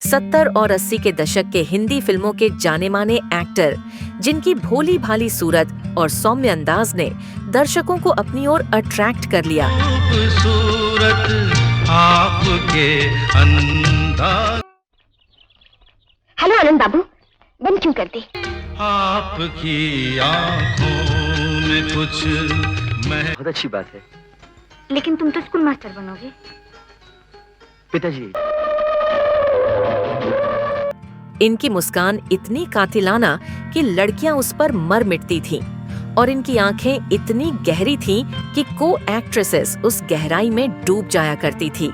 70 और 80 के दशक के हिंदी फिल्मों के जाने माने एक्टर, जिनकी भोली भाली सूरत और सौम्य अंदाज ने दर्शकों को अपनी ओर अट्रैक्ट कर लिया। हेलो आनंद बाबू, बंद क्यों कर दी? आपकी आंखों में कुछ बहुत अच्छी बात है। लेकिन तुम तो स्कूल मास्टर बनोगे। पिताजी, इनकी मुस्कान इतनी कातिलाना कि लड़कियां उस पर मर मिटती थीं, और इनकी आंखें इतनी गहरी थीं कि को एक्ट्रेसेस उस गहराई में डूब जाया करती थी।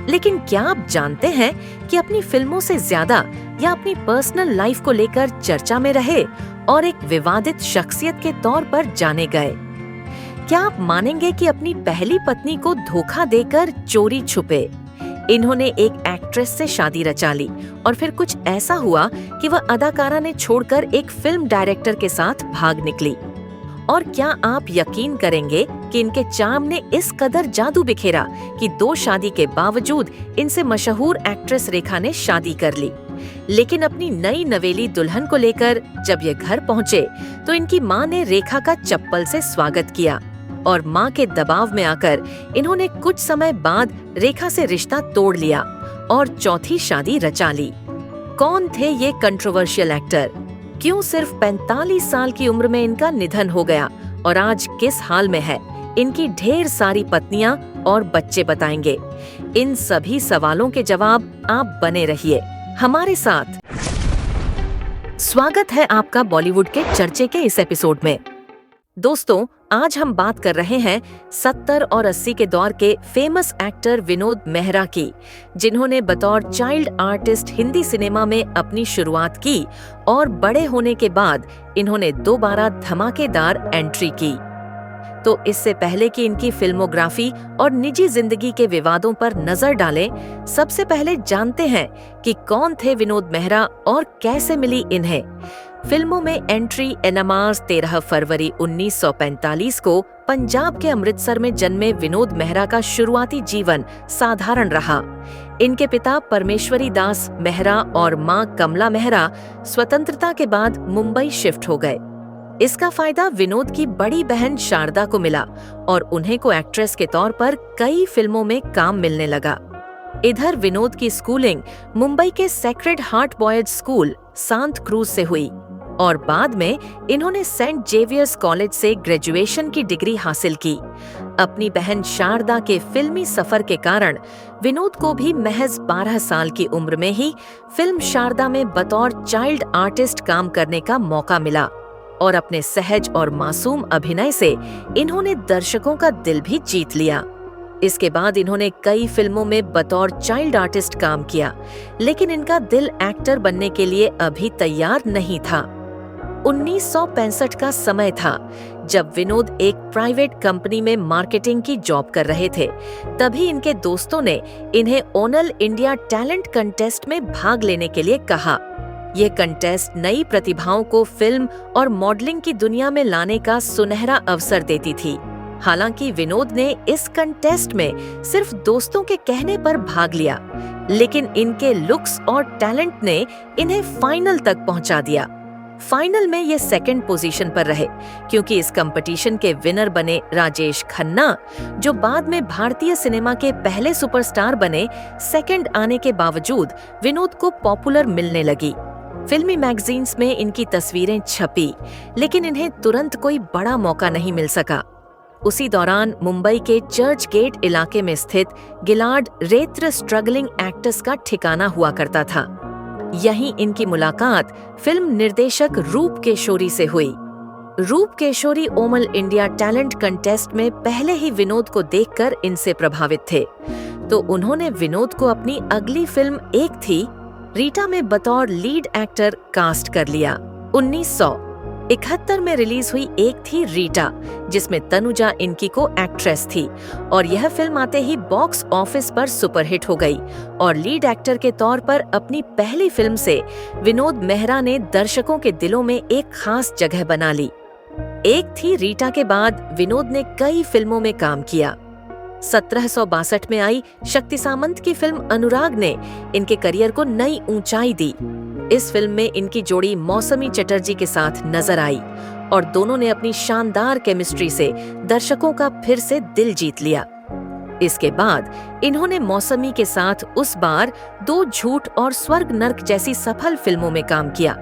लेकिन क्या आप जानते हैं कि अपनी फिल्मों से ज्यादा या अपनी पर्सनल लाइफ को लेकर चर्चा में रहे और एक विवादित शख्सियत के तौर पर जाने गए? क्या आप मानेंगे कि अपनी पहली पत्नी को धोखा देकर चोरी छुपे? इन्होंने एक एक्ट्रेस से शादी रचा ली और फिर कुछ ऐसा हुआ कि वह अदाकारा ने छोड़कर एक फिल्म डायरेक्टर के साथ भाग निकली। और क्या आप यकीन करेंगे कि इनके चार्म ने इस कदर जादू बिखेरा कि 2 शादी के बावजूद इनसे मशहूर एक्ट्रेस रेखा ने शादी कर ली। लेकिन अपनी नई नवेली दुल्हन को लेकर जब ये घर पहुंचे तो इनकी मां ने रेखा का चप्पल से स्वागत किया, और मां के दबाव में आकर इन्होंने कुछ समय बाद रेखा से रिश्ता तोड़ लिया और चौथी शादी रचा ली। कौन थे ये कंट्रोवर्शियल एक्टर? क्यों सिर्फ 45 साल की उम्र में इनका निधन हो गया, और आज किस हाल में है? इनकी ढेर सारी पत्नियां और बच्चे बताएंगे। इन सभी सवालों के जवाब आप बने रहिए हमारे साथ। स्वागत है आपका बॉलीवुड के चर्चे के इस एपिसोड में। दोस्तों, आज हम बात कर रहे हैं 70 और 80 के दौर के फेमस एक्टर विनोद मेहरा की, जिन्होंने बतौर चाइल्ड आर्टिस्ट हिंदी सिनेमा में अपनी शुरुआत की और बड़े होने के बाद इन्होंने दोबारा धमाकेदार एंट्री की। तो इससे पहले कि इनकी फिल्मोग्राफी और निजी जिंदगी के विवादों पर नजर डालें, सबसे पहले जानते हैं कि कौन थे विनोद मेहरा और कैसे मिली इन्हें। फिल्मों में एंट्री एनएमआर 13 फरवरी 1945 को पंजाब के अमृतसर में जन्मे विनोद मेहरा का शुरुआती जीवन साधारण रहा। इनके पिता परमेश्वरी दास मेहरा और मां कमला मेहरा स्वतंत्रता के बाद मुंबई शिफ्ट हो गए। इसका फायदा विनोद की बड़ी बहन शारदा को मिला और उन्हें को एक्ट्रेस के तौर पर कई फिल्मों में काम मिलने लगा। इधर विनोद की स्कूलिंग मुंबई के सेक्रेड हार्ट बॉयज स्कूल सांत क्रूज से हुई, और बाद में इन्होंने सेंट जेवियर्स कॉलेज से ग्रेजुएशन की डिग्री हासिल की। अपनी बहन शारदा के फिल्मी सफर के कारण विनोद को भी महज 12 साल की उम्र में ही फिल्म शारदा में बतौर चाइल्ड आर्टिस्ट काम करने का मौका मिला, और अपने सहज और मासूम अभिनय से इन्होंने दर्शकों का दिल भी जीत लिया। इसके बाद इन्होंने कई फिल्मों में बतौर चाइल्ड आर्टिस्ट काम किया, लेकिन इनका दिल एक्टर बनने के लिए अभी तैयार नहीं था। 1965 का समय था जब विनोद एक प्राइवेट कंपनी में मार्केटिंग की जॉब कर रहे थे। तभी इनके दोस्तों ने इन्हें ओनल इंडिया टैलेंट कंटेस्ट में भाग लेने के लिए कहा। यह कंटेस्ट नई प्रतिभाओं को फिल्म और मॉडलिंग की दुनिया में लाने का सुनहरा अवसर देती थी। हालांकि विनोद ने इस कंटेस्ट में सिर्फ दोस्तों के कहने पर भाग लिया, लेकिन इनके लुक्स और टैलेंट ने इन्हें फाइनल तक पहुंचा दिया। फाइनल में ये सेकंड पोजीशन पर रहे, क्योंकि इस कंपटीशन के विनर बने राजेश खन्ना, जो बाद में भारतीय सिनेमा के पहले सुपरस्टार बने। सेकंड आने के बावजूद विनोद को पॉपुलर मिलने लगी। फिल्मी मैगजीन्स में इनकी तस्वीरें छपी, लेकिन इन्हें तुरंत कोई बड़ा मौका नहीं मिल सका। उसी दौरान मुंबई के चर्च गेट इलाके में स्थित गिलाड रेत्र स्ट्रगलिंग एक्टर्स का ठिकाना हुआ करता था। यहीं इनकी मुलाकात फिल्म निर्देशक रूप केशोरी से हुई। रूप केशोरी ओमल इंडिया टैलेंट कंटेस्ट में पहले ही विनोद को देखकर इनसे प्रभावित थे, तो उन्होंने विनोद को अपनी अगली फिल्म एक थी रीटा में बतौर लीड एक्टर कास्ट कर लिया। 1971 में रिलीज हुई एक थी रीटा, जिसमें तनुजा इनकी को एक्ट्रेस थी, और यह फिल्म आते ही बॉक्स ऑफिस पर सुपरहिट हो गई और लीड एक्टर के तौर पर अपनी पहली फिल्म से विनोद मेहरा ने दर्शकों के दिलों में एक खास जगह बना ली। एक थी रीटा के बाद विनोद ने कई फिल्मों में काम किया। 1762 में आई शक्ति सामंत की फिल्म अनुराग ने इनके करियर को नई ऊंचाई दी। इस फिल्म में इनकी जोड़ी मौसमी चटर्जी के साथ नजर आई और दोनों ने अपनी शानदार केमिस्ट्री से दर्शकों का फिर से दिल जीत लिया। इसके बाद इन्होंने मौसमी के साथ उस बार दो झूठ और स्वर्ग नर्क जैसी सफल फिल्मों में काम किया,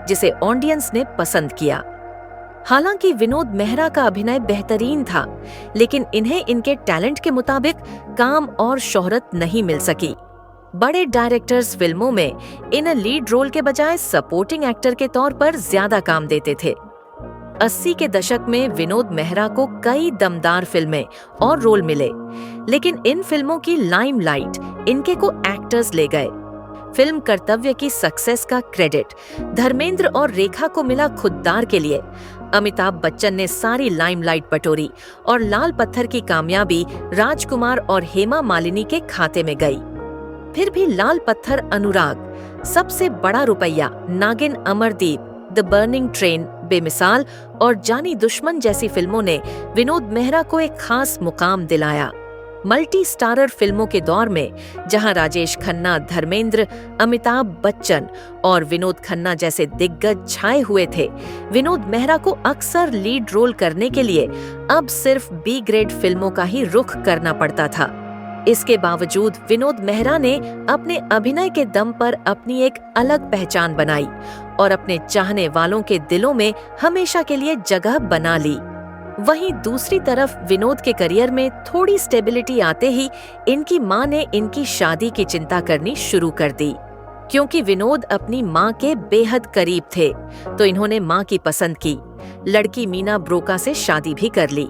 जिसे ऑडियंस ने पसंद किया। हालांकि विनोद मेहरा का अभिनय बेहतरीन था, लेकिन इन्हें इनके टैलेंट के मुताबिक काम और शोहरत नहीं मिल सकी। बड़े डायरेक्टर्स फिल्मों में इन्हें लीड रोल के बजाय सपोर्टिंग एक्टर के तौर पर ज्यादा काम देते थे। 80 के दशक में विनोद मेहरा को कई दमदार फिल्में और रोल मिले, लेकिन इन फिल्मों की लाइमलाइट इनके को एक्टर्स ले गए। फिल्म कर्तव्य की सक्सेस का क्रेडिट धर्मेंद्र और रेखा को मिला खुद्दार के लिए। अमिताभ बच्चन ने सारी लाइमलाइट बटोरी और लाल पत्थर की कामयाबी राजकुमार और हेमा मालिनी के खाते में गई। फिर भी लाल पत्थर, अनुराग, सबसे बड़ा रुपया, नागिन, अमरदीप, द बर्निंग ट्रेन, बेमिसाल और जानी दुश्मन जैसी फिल्मों ने विनोद मेहरा को एक खास मुकाम दिलाया। मल्टी स्टारर फिल्मों के दौर में जहां राजेश खन्ना, धर्मेंद्र, अमिताभ बच्चन और विनोद खन्ना जैसे दिग्गज छाए हुए थे, विनोद मेहरा को अक्सर लीड रोल करने के लिए अब सिर्फ बी ग्रेड फिल्मों का ही रुख करना पड़ता था। इसके बावजूद विनोद मेहरा ने अपने अभिनय के दम पर अपनी एक अलग पहचान बनाई और अपने चाहने वालों के दिलों में हमेशा के लिए जगह बना ली। वहीं दूसरी तरफ विनोद के करियर में थोड़ी स्टेबिलिटी आते ही इनकी मां ने इनकी शादी की चिंता करनी शुरू कर दी। क्योंकि विनोद अपनी मां के बेहद करीब थे, तो इन्होंने मां की पसंद की, लड़की मीना ब्रोका से शादी भी कर ली।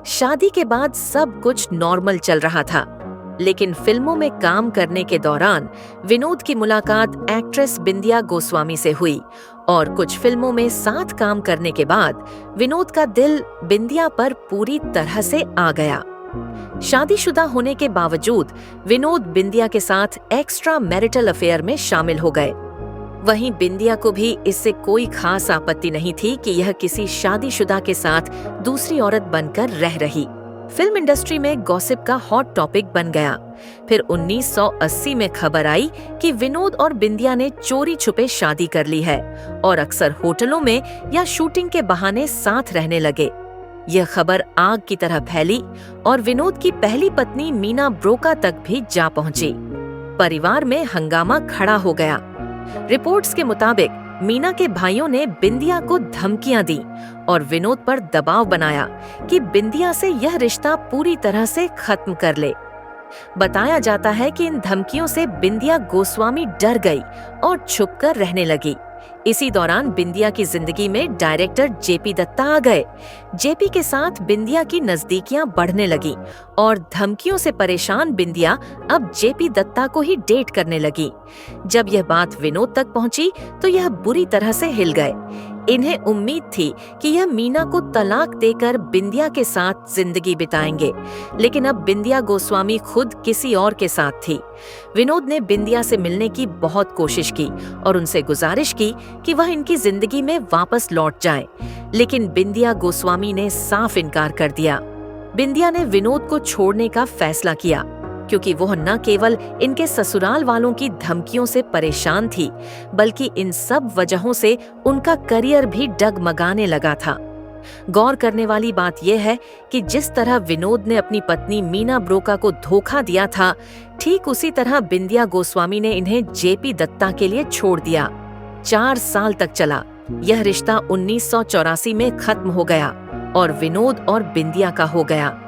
शादी के बाद सब कुछ नॉर्मल चल रहा था, लेकिन फिल्मों में काम करने के दौरान विनोद की मुलाकात एक्ट्रेस बिंदिया गोस्वामी से हुई और कुछ फिल्मों में साथ काम करने के बाद विनोद का दिल बिंदिया पर पूरी तरह से आ गया। शादीशुदा होने के बावजूद विनोद बिंदिया के साथ एक्स्ट्रा मैरिटल अफेयर में शामिल हो गए। वहीं बिंदिया को भी इससे कोई खास आपत्ति नहीं थी कि यह किसी शादीशुदा के साथ दूसरी औरत बनकर रह रही। फिल्म इंडस्ट्री में गॉसिप का हॉट टॉपिक बन गया। फिर 1980 में खबर आई कि विनोद और बिंदिया ने चोरी छुपे शादी कर ली है और अक्सर होटलों में या शूटिंग के बहाने साथ रहने लगे। यह खबर आग की तरह फैली और विनोद की पहली पत्नी मीना ब्रोका तक भी जा पहुंची। परिवार में हंगामा खड़ा हो गया। रिपोर्ट्स के मुताबिक मीना के भाइयों ने बिंदिया को धमकियां दी और विनोद पर दबाव बनाया कि बिंदिया से यह रिश्ता पूरी तरह से खत्म कर ले। बताया जाता है कि इन धमकियों से बिंदिया गोस्वामी डर गई और छुपकर रहने लगी। इसी दौरान बिंदिया की जिंदगी में डायरेक्टर जेपी दत्ता आ गए। जेपी के साथ बिंदिया की नजदीकियां बढ़ने लगी और धमकियों से परेशान बिंदिया अब जेपी दत्ता को ही डेट करने लगी। जब यह बात विनोद तक पहुंची तो यह बुरी तरह से हिल गए। इन्हें उम्मीद थी कि यह मीना को तलाक देकर बिंदिया के साथ जिंदगी बिताएंगे, लेकिन अब बिंदिया गोस्वामी खुद किसी और के साथ थी। विनोद ने बिंदिया से मिलने की बहुत कोशिश की और उनसे गुजारिश की कि वह इनकी जिंदगी में वापस लौट जाएं, लेकिन बिंदिया गोस्वामी ने साफ इनकार कर दिया। बिंदिया ने विनोद को छोड़ने का फैसला किया क्योंकि वह न केवल इनके ससुराल वालों की धमकियों से परेशान थी, बल्कि इन सब वजहों से उनका करियर भी डगमगाने लगा था। गौर करने वाली बात यह है कि जिस तरह विनोद ने अपनी पत्नी मीना ब्रोका को धोखा दिया था, ठीक उसी तरह बिंदिया गोस्वामी ने इन्हें जेपी दत्ता के लिए छोड़ दिया। 4 साल तक चला यह रिश्ता। 1984 में खत्म हो गया और विनोद और बिंदिया का हो गया।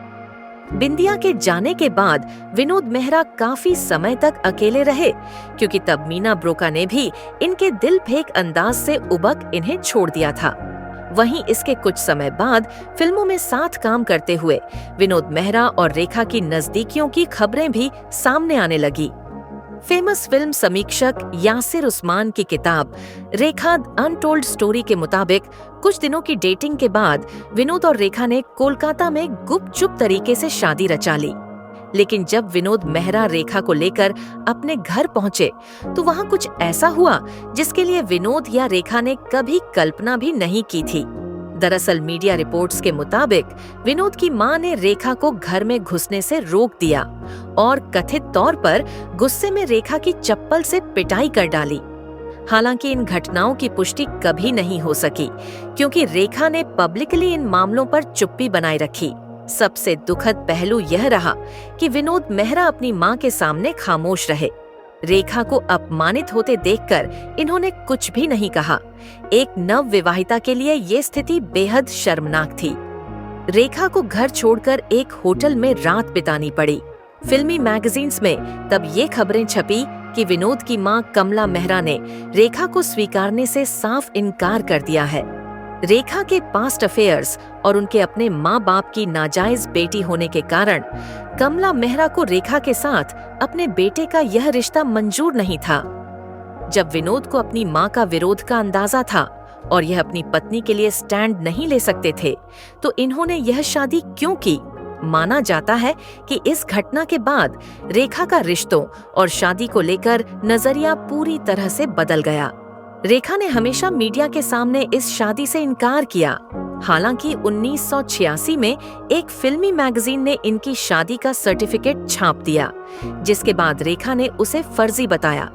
बिंदिया के जाने के बाद विनोद मेहरा काफी समय तक अकेले रहे, क्योंकि तब मीना ब्रोका ने भी इनके दिल फेंक अंदाज से उबक इन्हें छोड़ दिया था। वहीं इसके कुछ समय बाद फिल्मों में साथ काम करते हुए विनोद मेहरा और रेखा की नजदीकियों की खबरें भी सामने आने लगी। फेमस फिल्म समीक्षक यासिर उस्मान की किताब रेखा अनटोल्ड स्टोरी के मुताबिक कुछ दिनों की डेटिंग के बाद विनोद और रेखा ने कोलकाता में गुपचुप तरीके से शादी रचा ली। लेकिन जब विनोद मेहरा रेखा को लेकर अपने घर पहुंचे तो वहां कुछ ऐसा हुआ जिसके लिए विनोद या रेखा ने कभी कल्पना भी नहीं की थी। दरअसल मीडिया रिपोर्ट्स के मुताबिक विनोद की मां ने रेखा को घर में घुसने से रोक दिया और कथित तौर पर गुस्से में रेखा की चप्पल से पिटाई कर डाली। हालांकि इन घटनाओं की पुष्टि कभी नहीं हो सकी क्योंकि रेखा ने पब्लिकली इन मामलों पर चुप्पी बनाए रखी। सबसे दुखद पहलू यह रहा कि विनोद मेहरा अपनी मां के सामने खामोश रहे। रेखा को अपमानित होते देखकर इन्होंने कुछ भी नहीं कहा। एक नवविवाहिता के लिए ये स्थिति बेहद शर्मनाक थी। रेखा को घर छोड़कर एक होटल में रात बितानी पड़ी। फिल्मी मैगजीन्स में तब ये खबरें छपी कि विनोद की मां कमला मेहरा ने रेखा को स्वीकारने से साफ इनकार कर दिया है। रेखा के पास्ट अफेयर्स और उनके अपने माँ बाप की नाजायज बेटी होने के कारण कमला मेहरा को रेखा के साथ अपने बेटे का यह रिश्ता मंजूर नहीं था। जब विनोद को अपनी माँ का विरोध का अंदाजा था और यह अपनी पत्नी के लिए स्टैंड नहीं ले सकते थे, तो इन्होंने यह शादी क्यों की? माना जाता है कि इस घटना के बाद रेखा का रिश्तों और शादी को लेकर नजरिया पूरी तरह से बदल गया। रेखा ने हमेशा मीडिया के सामने इस शादी से इनकार किया। हालांकि 1986 में एक फिल्मी मैगजीन ने इनकी शादी का सर्टिफिकेट छाप दिया, जिसके बाद रेखा ने उसे फर्जी बताया।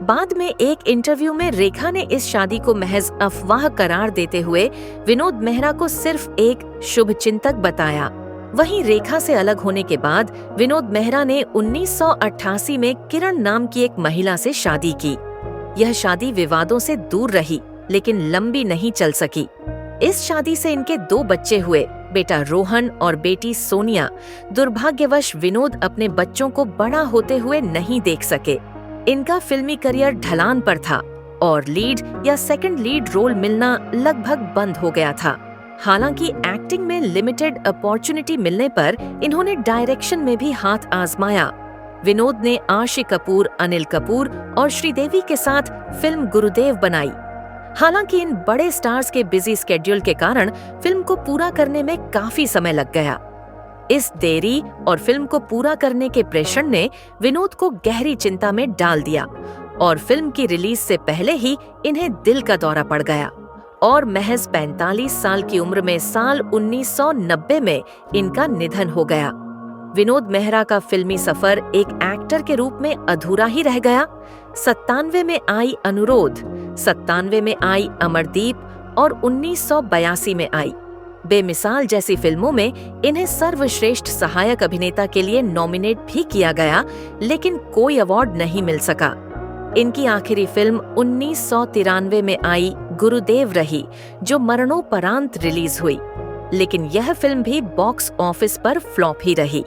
बाद में एक इंटरव्यू में रेखा ने इस शादी को महज अफवाह करार देते हुए विनोद मेहरा को सिर्फ एक शुभचिंतक बताया। वहीं रेखा से अलग होने के बाद विनोद मेहरा ने 1988 में किरण नाम की एक महिला से शादी की। यह शादी विवादों से दूर रही, लेकिन लंबी नहीं चल सकी। इस शादी से इनके 2 बच्चे हुए, बेटा रोहन और बेटी सोनिया। दुर्भाग्यवश विनोद अपने बच्चों को बड़ा होते हुए नहीं देख सके। इनका फिल्मी करियर ढलान पर था और लीड या सेकंड लीड रोल मिलना लगभग बंद हो गया था। हालांकि एक्टिंग में लिमिटेड अपॉर्चुनिटी मिलने पर इन्होंने डायरेक्शन में भी हाथ आजमाया। विनोद ने आशी कपूर, अनिल कपूर और श्रीदेवी के साथ फिल्म गुरुदेव बनाई। हालांकि इन बड़े स्टार्स के बिजी स्केड्यूल के कारण फिल्म को पूरा करने में काफी समय लग गया। इस देरी और फिल्म को पूरा करने के प्रेशर ने विनोद को गहरी चिंता में डाल दिया और फिल्म की रिलीज से पहले ही इन्हें दिल का दौरा पड़ गया और महज 45 साल की उम्र में साल 1990 में इनका निधन हो गया। विनोद मेहरा का फिल्मी सफर एक एक्टर के रूप में अधूरा ही रह गया। 97 में आई अनुरोध, 97 में आई अमरदीप और 1982 में आई बेमिसाल जैसी फिल्मों में इन्हें सर्वश्रेष्ठ सहायक अभिनेता के लिए नॉमिनेट भी किया गया, लेकिन कोई अवार्ड नहीं मिल सका। इनकी आखिरी फिल्म 1993 में आई गुरुदेव रही, जो मरणोपरांत रिलीज हुई, लेकिन यह फिल्म भी बॉक्स ऑफिस पर फ्लॉप ही रही।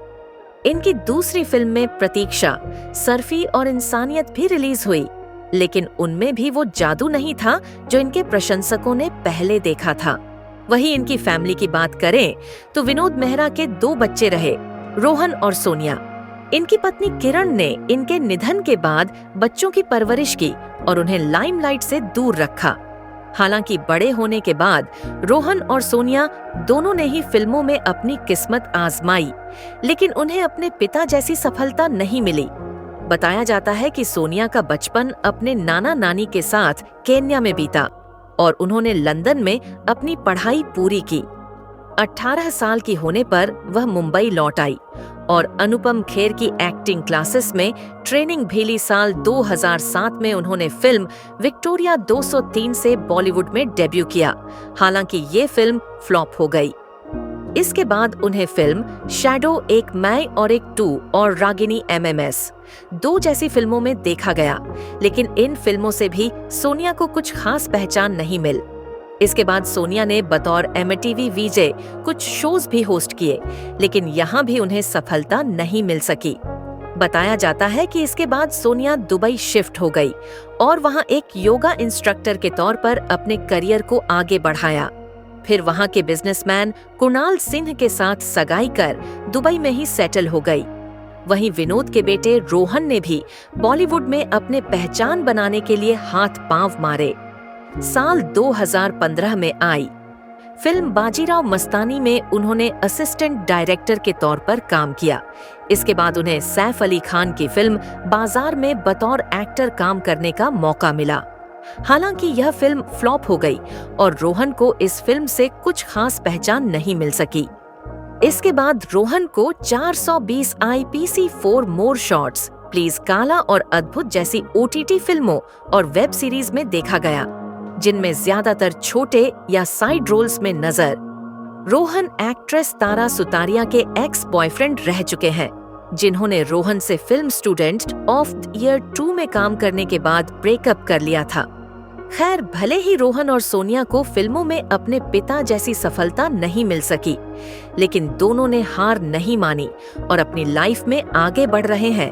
इनकी दूसरी फिल्म में प्रतीक्षा, सर्फी और इंसानियत भी रिलीज हुई, लेकिन उनमें भी वो जादू नहीं था जो इनके प्रशंसकों ने पहले देखा था। वहीं इनकी फैमिली की बात करें तो विनोद मेहरा के 2 बच्चे रहे, रोहन और सोनिया। इनकी पत्नी किरण ने इनके निधन के बाद बच्चों की परवरिश की और उन्हें लाइमलाइट से दूर रखा। हालांकि बड़े होने के बाद रोहन और सोनिया दोनों ने ही फिल्मों में अपनी किस्मत आजमाई, लेकिन उन्हें अपने पिता जैसी सफलता नहीं मिली। बताया जाता है कि सोनिया का बचपन अपने नाना नानी के साथ केन्या में बीता और उन्होंने लंदन में अपनी पढ़ाई पूरी की। 18 साल की होने पर वह मुंबई लौट आई और अनुपम खेर की एक्टिंग क्लासेस में ट्रेनिंग भी ली। साल 2007 में उन्होंने फिल्म विक्टोरिया 203 से बॉलीवुड में डेब्यू किया। हालांकि ये फिल्म फ्लॉप हो गई। इसके बाद उन्हें फिल्म शैडो, एक मैं और एक टू और रागिनी MMS 2 जैसी फिल्मों में देखा गया, लेकिन इन फिल्मों से भी सोनिया को कुछ खास पहचान नहीं मिल। इसके बाद सोनिया ने बतौर MTV VJ कुछ शोज भी होस्ट किए, लेकिन यहाँ भी उन्हें सफलता नहीं मिल सकी। बताया जाता है कि इसके बाद सोनिया दुबई शिफ्ट हो गई और वहाँ एक योगा इंस्ट्रक्टर के तौर पर अपने करियर को आगे बढ़ाया। फिर वहाँ के बिजनेसमैन कुणाल सिंह के साथ सगाई कर दुबई में ही सेटल हो गई। वहीं विनोद के बेटे रोहन ने भी बॉलीवुड में अपने पहचान बनाने के लिए हाथ पांव मारे। साल 2015 में आई फिल्म बाजीराव मस्तानी में उन्होंने असिस्टेंट डायरेक्टर के तौर पर काम किया। इसके बाद उन्हें सैफ अली खान की फिल्म बाजार में बतौर एक्टर काम करने का मौका मिला। हालांकि यह फिल्म फ्लॉप हो गई और रोहन को इस फिल्म से कुछ खास पहचान नहीं मिल सकी। इसके बाद रोहन को 420 IPC4 मोर शॉट्स, प्लीज काला और अद्भुत जैसी OTT फिल्मों और वेब सीरीज में देखा गया, जिनमें ज्यादातर छोटे या साइड रोल्स में नजर। रोहन एक्ट्रेस तारा सुतारिया के एक्स बॉयफ्रेंड रह चुके हैं, जिन्होंने रोहन से film student of the year 2 में काम करने के बाद ब्रेकअप कर लिया था। खैर, भले ही रोहन और सोनिया को फिल्मों में अपने पिता जैसी सफलता नहीं मिल सकी, लेकिन दोनों ने हार नहीं मानी और अपनी लाइफ में आगे बढ़ रहे हैं।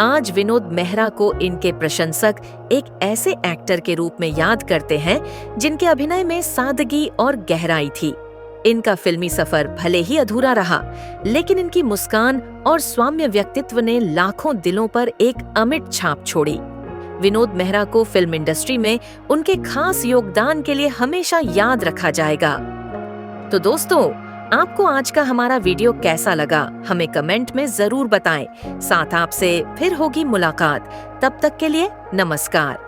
आज विनोद मेहरा को इनके प्रशंसक एक ऐसे एक्टर के रूप में याद करते हैं जिनके अभिनय में सादगी और गहराई थी। इनका फिल्मी सफर भले ही अधूरा रहा, लेकिन इनकी मुस्कान और सौम्य व्यक्तित्व ने लाखों दिलों पर एक अमिट छाप छोड़ी। विनोद मेहरा को फिल्म इंडस्ट्री में उनके खास योगदान के लिए हमेशा याद रखा जाएगा। तो दोस्तों, आपको आज का हमारा वीडियो कैसा लगा, हमें कमेंट में जरूर बताएं। साथ आपसे फिर होगी मुलाकात। तब तक के लिए नमस्कार।